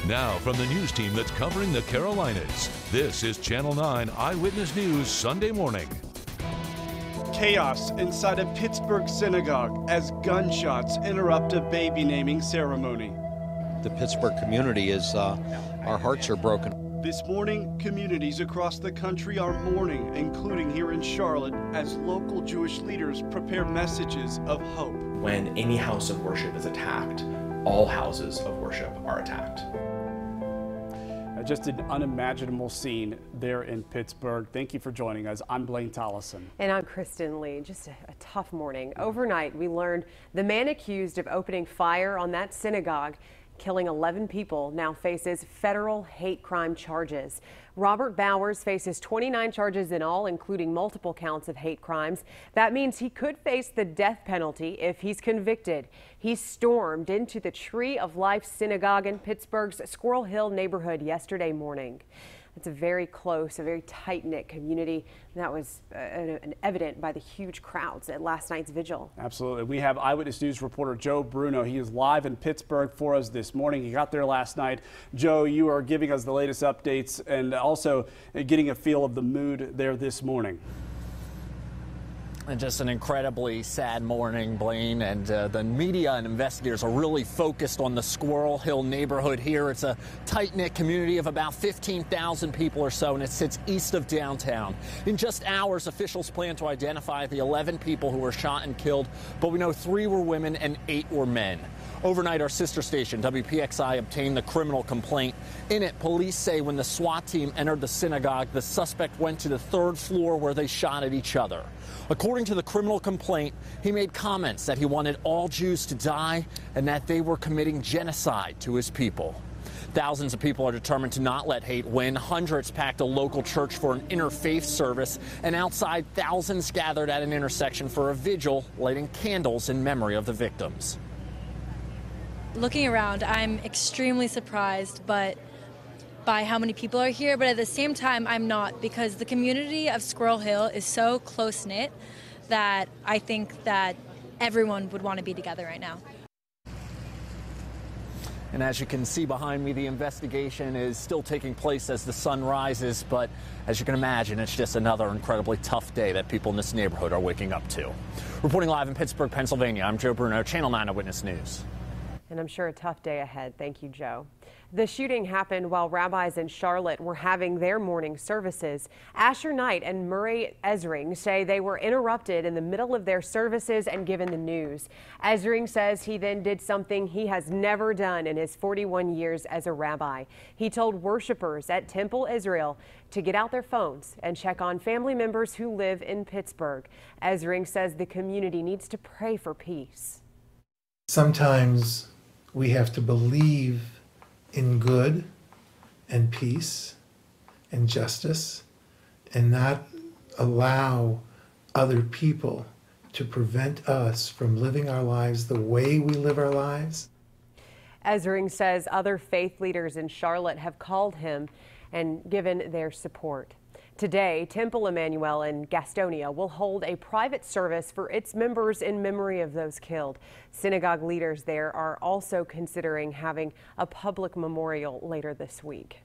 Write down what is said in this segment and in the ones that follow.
Now, from the news team that's covering the Carolinas, this is Channel 9 Eyewitness News Sunday morning. Chaos inside a Pittsburgh synagogue as gunshots interrupt a baby naming ceremony. The Pittsburgh community is, our hearts are broken. This morning, communities across the country are mourning, including here in Charlotte, as local Jewish leaders prepare messages of hope. When any house of worship is attacked, all houses of worship are attacked. Just an unimaginable scene there in Pittsburgh. Thank you for joining us. I'm Blaine Tollison. And I'm Kristen Lee. Just a tough morning. Overnight, we learned the man accused of opening fire on that synagogue, killing 11 people, now faces federal hate crime charges. Robert Bowers faces 29 charges in all, including multiple counts of hate crimes. That means he could face the death penalty if he's convicted. He stormed into the Tree of Life synagogue in Pittsburgh's Squirrel Hill neighborhood yesterday morning. It's a very close, a very tight-knit community. And that was evident by the huge crowds at last night's vigil. Absolutely. We have Eyewitness News reporter Joe Bruno. He is live in Pittsburgh for us this morning. He got there last night. Joe, you are giving us the latest updates and also getting a feel of the mood there this morning. And just an incredibly sad morning, Blaine, and the media and investigators are really focused on the Squirrel Hill neighborhood here. It's a tight-knit community of about 15,000 people or so, and it sits east of downtown. In just hours, officials plan to identify the 11 people who were shot and killed, but we know 3 were women and 8 were men. Overnight, our sister station, WPXI, obtained the criminal complaint. In it, police say when the SWAT team entered the synagogue, the suspect went to the 3rd floor where they shot at each other. According to the criminal complaint, he made comments that he wanted all Jews to die and that they were committing genocide to his people. Thousands of people are determined to not let hate win. Hundreds packed a local church for an interfaith service, and outside, thousands gathered at an intersection for a vigil, lighting candles in memory of the victims. Looking around, I'm extremely surprised by how many people are here, but at the same time, I'm not, because the community of Squirrel Hill is so close-knit that I think that everyone would want to be together right now. And as you can see behind me, the investigation is still taking place as the sun rises, but as you can imagine, it's just another incredibly tough day that people in this neighborhood are waking up to. Reporting live in Pittsburgh, Pennsylvania, I'm Joe Bruno, Channel 9 Eyewitness News. And I'm sure a tough day ahead. Thank you, Joe. The shooting happened while rabbis in Charlotte were having their morning services. Asher Knight and Murray Ezring say they were interrupted in the middle of their services and given the news. Ezring says he then did something he has never done in his 41 years as a rabbi. He told worshipers at Temple Israel to get out their phones and check on family members who live in Pittsburgh. Ezring says the community needs to pray for peace. Sometimes we have to believe in good and peace and justice and not allow other people to prevent us from living our lives the way we live our lives. Ezring says other faith leaders in Charlotte have called him and given their support. Today, Temple Emmanuel in Gastonia will hold a private service for its members in memory of those killed. Synagogue leaders there are also considering having a public memorial later this week.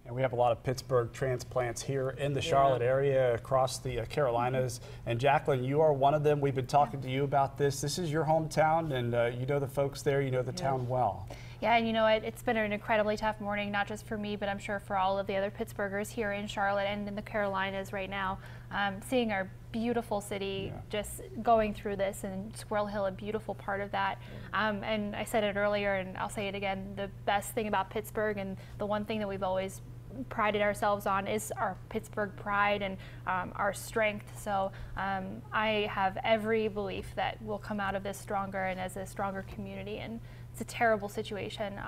And we have a lot of Pittsburgh transplants here in the Charlotte area, across the Carolinas. And Jacqueline, you are one of them. We've been talking to you about this. This is your hometown, and you know the folks there. You know the town well. Yeah, and you know what? It's been an incredibly tough morning, not just for me, but I'm sure for all of the other Pittsburghers here in Charlotte and in the Carolinas right now. Seeing our beautiful city just going through this, and Squirrel Hill, a beautiful part of that. And I said it earlier, and I'll say it again, the best thing about Pittsburgh, and the one thing that we've always prided ourselves on, is our Pittsburgh pride and our strength. So I have every belief that we'll come out of this stronger and as a stronger community. And it's a terrible situation,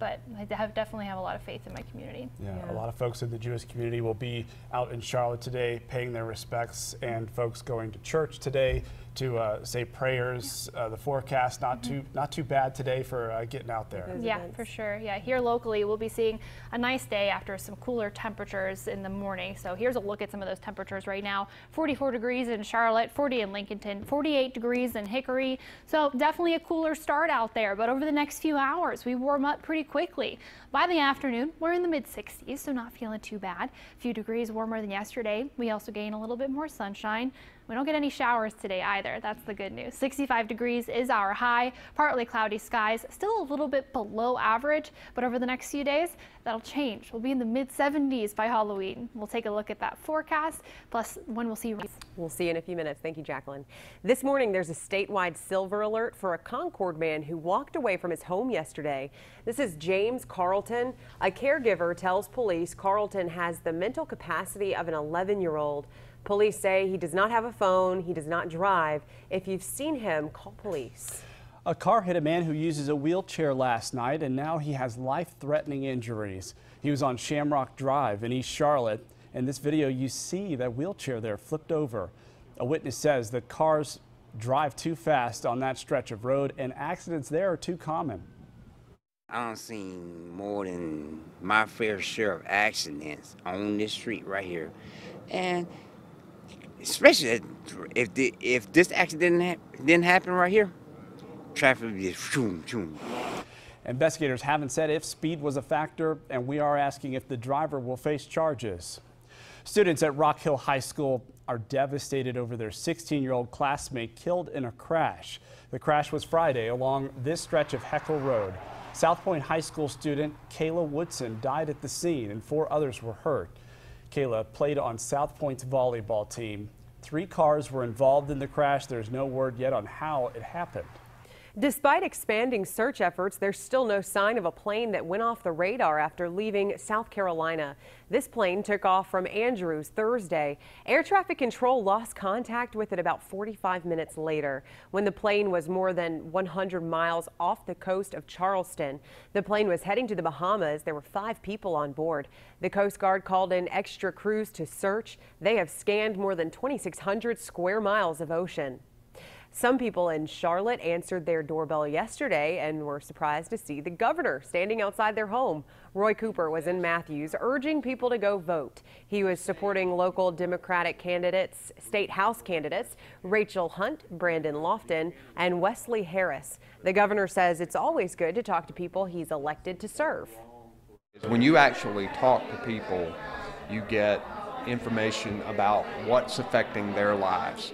but I definitely have a lot of faith in my community. Yeah, a lot of folks in the Jewish community will be out in Charlotte today paying their respects, and folks going to church today to say prayers. The forecast not too bad today for getting out there. Yeah, for sure. Yeah, here locally we'll be seeing a nice day after some cooler temperatures in the morning. So here's a look at some of those temperatures right now. 44 degrees in Charlotte, 40 in Lincolnton, 48 degrees in Hickory. So definitely a cooler start out there. But over the the next few hours. We warm up pretty quickly. By the afternoon, we're in the mid-60s, so not feeling too bad. A few degrees warmer than yesterday. We also gain a little bit more sunshine. We don't get any showers today either. That's the good news. 65 degrees is our high. Partly cloudy skies, still a little bit below average, but over the next few days, that'll change. We'll be in the mid-70s by Halloween. We'll take a look at that forecast, plus when we'll see. We'll see you in a few minutes. Thank you, Jacqueline. This morning, there's a statewide silver alert for a Concord man who walked away from his home yesterday. This is James Carlton. A caregiver tells police Carlton has the mental capacity of an 11-year-old. Police say he does not have a phone, he does not drive. If you've seen him, call police. A car hit a man who uses a wheelchair last night, and now he has life-threatening injuries. He was on Shamrock Drive in East Charlotte. In this video, you see that wheelchair there flipped over. A witness says that cars drive too fast on that stretch of road, and accidents there are too common. I don't see more than my fair share of accidents on this street right here. And especially if this accident didn't happen right here, traffic would be shoom, shoom. Investigators haven't said if speed was a factor, and we are asking if the driver will face charges. Students at Rock Hill High School are devastated over their 16-year-old classmate killed in a crash. The crash was Friday along this stretch of Heckle Road. South Point High School student Kayla Woodson died at the scene, and 4 others were hurt. Kayla played on South Point's volleyball team. 3 cars were involved in the crash. There's no word yet on how it happened. Despite expanding search efforts, there's still no sign of a plane that went off the radar after leaving South Carolina. This plane took off from Andrews Thursday. Air traffic control lost contact with it about 45 minutes later when the plane was more than 100 miles off the coast of Charleston. The plane was heading to the Bahamas. There were 5 people on board. The Coast Guard called in extra crews to search. They have scanned more than 2,600 square miles of ocean. Some people in Charlotte answered their doorbell yesterday and were surprised to see the governor standing outside their home. Roy Cooper was in Matthews urging people to go vote. He was supporting local Democratic candidates, state house candidates, Rachel Hunt, Brandon Lofton, and Wesley Harris. The governor says it's always good to talk to people he's elected to serve. When you actually talk to people, you get information about what's affecting their lives.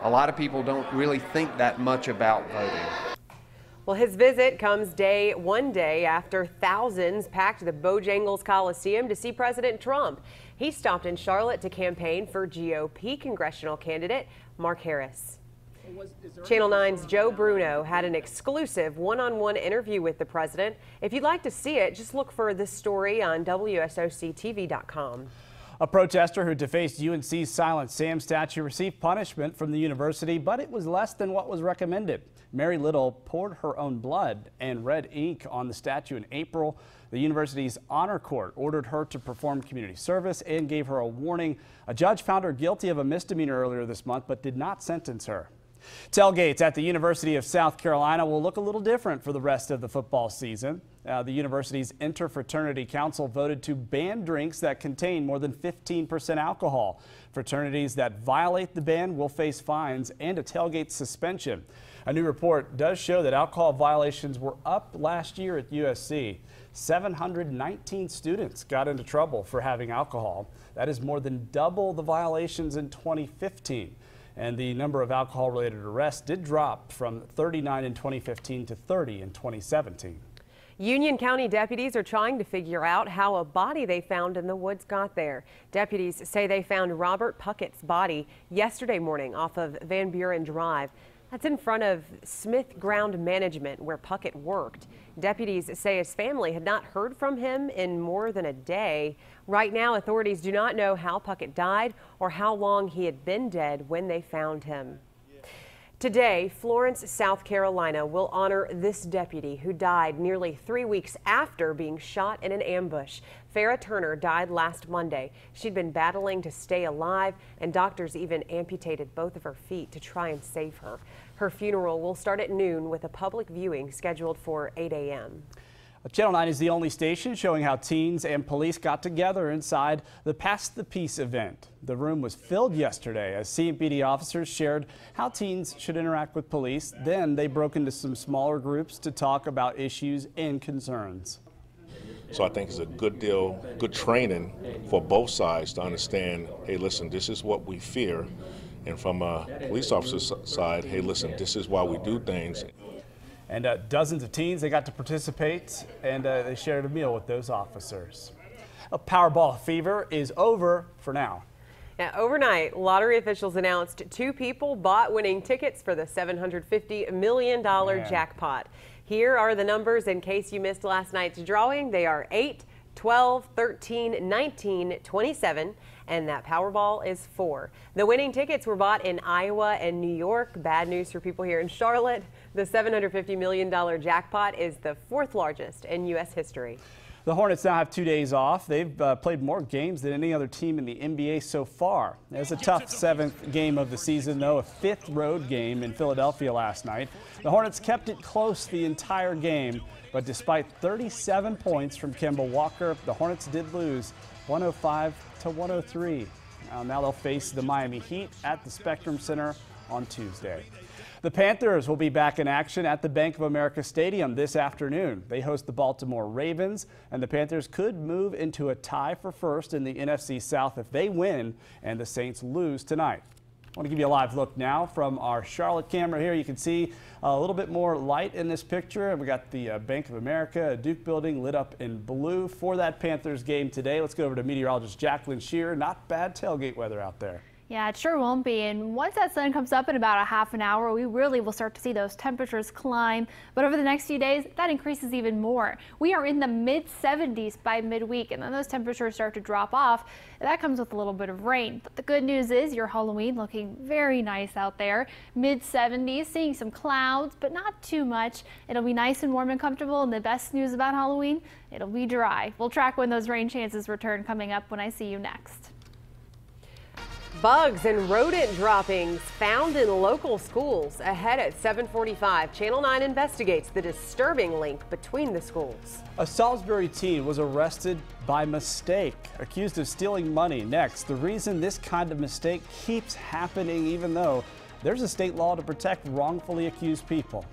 A lot of people don't really think that much about voting. Well, his visit comes one day after thousands packed the Bojangles Coliseum to see President Trump. He stopped in Charlotte to campaign for GOP congressional candidate Mark Harris. Channel 9's Joe Bruno had an exclusive one-on-one interview with the president. If you'd like to see it, just look for this story on WSOCTV.com. A protester who defaced UNC's Silent Sam statue received punishment from the university, but it was less than what was recommended. Mary Little poured her own blood and red ink on the statue in April. The university's honor court ordered her to perform community service and gave her a warning. A judge found her guilty of a misdemeanor earlier this month, but did not sentence her. Tailgates at the University of South Carolina will look a little different for the rest of the football season. The university's Interfraternity Council voted to ban drinks that contain more than 15% alcohol. Fraternities that violate the ban will face fines and a tailgate suspension. A new report does show that alcohol violations were up last year at USC. 719 students got into trouble for having alcohol. That is more than double the violations in 2015. And the number of alcohol-related arrests did drop from 39 in 2015 to 30 in 2017. Union County deputies are trying to figure out how a body they found in the woods got there. Deputies say they found Robert Puckett's body yesterday morning off of Van Buren Drive. That's in front of Smith Ground Management, where Puckett worked. Deputies say his family had not heard from him in more than a day. Right now, authorities do not know how Puckett died or how long he had been dead when they found him. Today, Florence, South Carolina will honor this deputy who died nearly 3 weeks after being shot in an ambush. Farrah Turner died last Monday. She'd been battling to stay alive, and doctors even amputated both of her feet to try and save her. Her funeral will start at noon with a public viewing scheduled for 8 a.m. Channel 9 is the only station showing how teens and police got together inside the Pass the Peace event. The room was filled yesterday as CMPD officers shared how teens should interact with police. Then they broke into some smaller groups to talk about issues and concerns. So I think it's a good training for both sides to understand, hey, listen, this is what we fear. And from a police officer's side, hey, listen, this is why we do things. And dozens of teens, they got to participate, and they shared a meal with those officers. A Powerball fever is over for now. Now, overnight, lottery officials announced 2 people bought winning tickets for the $750 million jackpot. Here are the numbers in case you missed last night's drawing. They are 8, 12, 13, 19, 27, and that Powerball is 4. The winning tickets were bought in Iowa and New York. Bad news for people here in Charlotte. The $750 million jackpot is the 4th largest in U.S. history. The Hornets now have 2 days off. They've played more games than any other team in the NBA so far. It was a tough 7th game of the season, though, a 5th road game in Philadelphia last night. The Hornets kept it close the entire game, but despite 37 points from Kemba Walker, the Hornets did lose 105-103. Now they'll face the Miami Heat at the Spectrum Center on Tuesday. The Panthers will be back in action at the Bank of America Stadium this afternoon. They host the Baltimore Ravens, and the Panthers could move into a tie for first in the NFC South if they win and the Saints lose tonight. I want to give you a live look now from our Charlotte camera here. You can see a little bit more light in this picture. And we got the Bank of America Duke building lit up in blue for that Panthers game today. Let's go over to meteorologist Jacqueline Shearer. Not bad tailgate weather out there. Yeah, it sure won't be. And once that sun comes up in about a half an hour, we really will start to see those temperatures climb. But over the next few days, that increases even more. We are in the mid-70s by midweek, and then those temperatures start to drop off. That comes with a little bit of rain. But the good news is your Halloween looking very nice out there. Mid-70s, seeing some clouds, but not too much. It'll be nice and warm and comfortable. And the best news about Halloween, it'll be dry. We'll track when those rain chances return coming up when I see you next. Bugs and rodent droppings found in local schools. Ahead at 7:45, Channel 9 investigates the disturbing link between the schools. A Salisbury teen was arrested by mistake, accused of stealing money. Next, the reason this kind of mistake keeps happening even though there's a state law to protect wrongfully accused people.